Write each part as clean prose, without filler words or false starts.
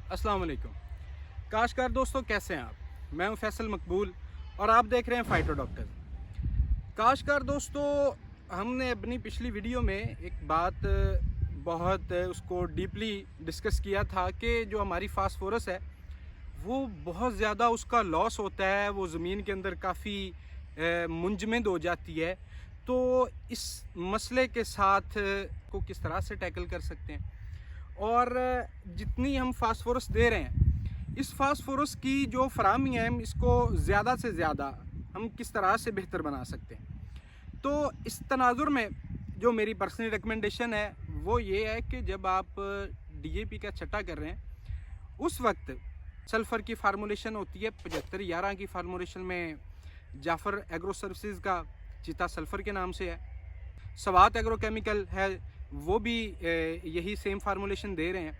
अस्सलाम वालेकुम। काशकार दोस्तों, कैसे हैं आप? मैं हूं फैसल मकबूल और आप देख रहे हैं फाइटो डॉक्टर। काशकार दोस्तों, हमने अपनी पिछली वीडियो में एक बात बहुत उसको डीपली डिस्कस किया था कि जो हमारी फास्फोरस है वो बहुत ज़्यादा उसका लॉस होता है, वो ज़मीन के अंदर काफ़ी मुंजमद हो जाती है। तो इस मसले के साथ को किस तरह से टैकल कर सकते हैं, और जितनी हम फास्फोरस दे रहे हैं, इस फास्फोरस की जो फराहमी है, हम इसको ज़्यादा से ज़्यादा हम किस तरह से बेहतर बना सकते हैं। तो इस तनाजुर में जो मेरी पर्सनल रिकमेंडेशन है वो ये है कि जब आप डीएपी का छट्टा कर रहे हैं, उस वक्त सल्फ़र की फार्मूलेशन होती है 75-11 की फार्मूलेशन में जाफ़र एग्रो सर्विसेज का चीता सल्फ़र के नाम से है। सवात एग्रोकेमिकल है, वो भी यही सेम फार्मूलेशन दे रहे हैं।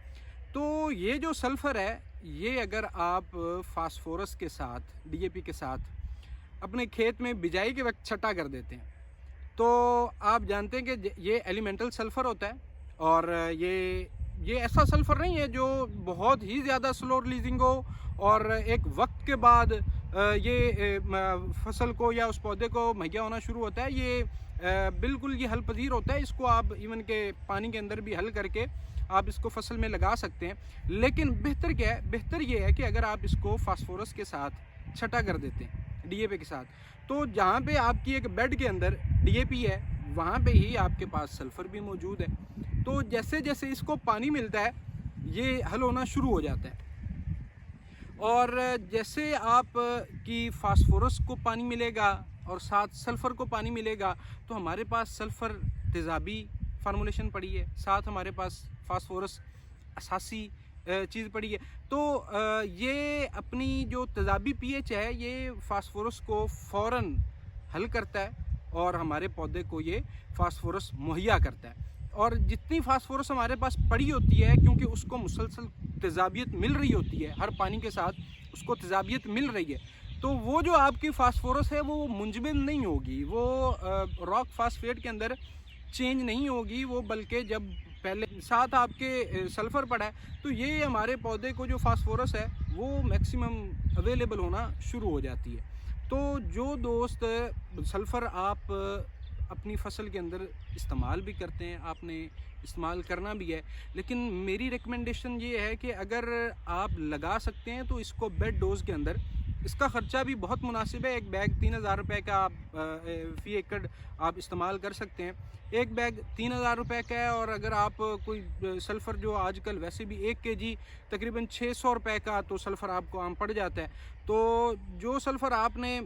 तो ये जो सल्फ़र है, ये अगर आप फास्फोरस के साथ, डीएपी के साथ अपने खेत में बिजाई के वक्त छटा कर देते हैं, तो आप जानते हैं कि ये एलिमेंटल सल्फ़र होता है। और ये ऐसा सल्फ़र नहीं है जो बहुत ही ज़्यादा स्लो रिलीजिंग हो और एक वक्त के बाद ये फसल को या उस पौधे को मुहैया होना शुरू होता है। ये बिल्कुल ये हल पजीर होता है। इसको आप इवन के पानी के अंदर भी हल करके आप इसको फसल में लगा सकते हैं। लेकिन बेहतर क्या है? बेहतर ये है कि अगर आप इसको फास्फोरस के साथ छटा कर देते हैं डीएपी के साथ, तो जहाँ पे आपकी एक बेड के अंदर डीएपी है, वहाँ पे ही आपके पास सल्फ़र भी मौजूद है। तो जैसे जैसे इसको पानी मिलता है, ये हल होना शुरू हो जाता है। और जैसे आप की फास्फोरस को पानी मिलेगा और साथ सल्फ़र को पानी मिलेगा, तो हमारे पास सल्फ़र तेज़ाबी फार्मूलेशन पड़ी है, साथ हमारे पास फास्फोरस असासी चीज़ पड़ी है। तो ये अपनी जो तेज़ाबी पीएच है, ये फास्फोरस को फ़ौरन हल करता है और हमारे पौधे को ये फास्फोरस मुहैया करता है। और जितनी फास्फोरस हमारे पास पड़ी होती है, क्योंकि उसको मुसलसल तेज़ाबियत मिल रही होती है, हर पानी के साथ उसको तेज़ाबियत मिल रही है, तो वो जो आपकी फास्फोरस है वो मुंजमद नहीं होगी, वो रॉक फास्फेट के अंदर चेंज नहीं होगी वो, बल्कि जब पहले साथ आपके सल्फ़र पड़ा है, तो ये हमारे पौधे को जो फास्फोरस है वो मैक्सिमम अवेलेबल होना शुरू हो जाती है। तो जो दोस्त सल्फ़र आप अपनी फसल के अंदर इस्तेमाल भी करते हैं, आपने इस्तेमाल करना भी है, लेकिन मेरी रिकमेंडेशन ये है कि अगर आप लगा सकते हैं तो इसको बेड डोज़ के अंदर, इसका ख़र्चा भी बहुत मुनासिब है। एक बैग 3000 रुपये का आप फ़ी एकड़ आप इस्तेमाल कर सकते हैं। एक बैग 3000 रुपये का है, और अगर आप कोई सल्फ़र जो आजकल वैसे भी 1 केजी तकरीबन 600 रुपये का तो सल्फ़र आपको आम पड़ जाता है। तो जो सल्फ़र आपने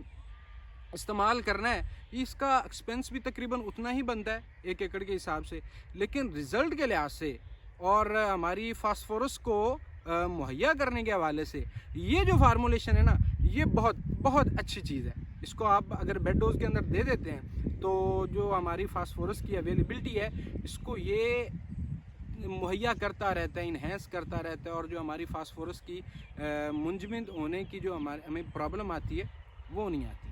इस्तेमाल करना है, इसका एक्सपेंस भी तकरीबन उतना ही बनता है 1 एकड़ के हिसाब से, लेकिन रिज़ल्ट के लिहाज से और हमारी फास्फोरस को मुहैया करने के हवाले से ये जो फार्मूलेशन है ना, ये बहुत बहुत अच्छी चीज़ है। इसको आप अगर बेड डोज़ के अंदर दे देते हैं, तो जो हमारी फास्फोरस की अवेलेबिलिटी है, इसको ये मुहैया करता रहता है, इन्हेंस करता रहता है, और जो हमारी फास्फोरस की मुंजमद होने की जो हमें प्रॉब्लम आती है, वो नहीं आती।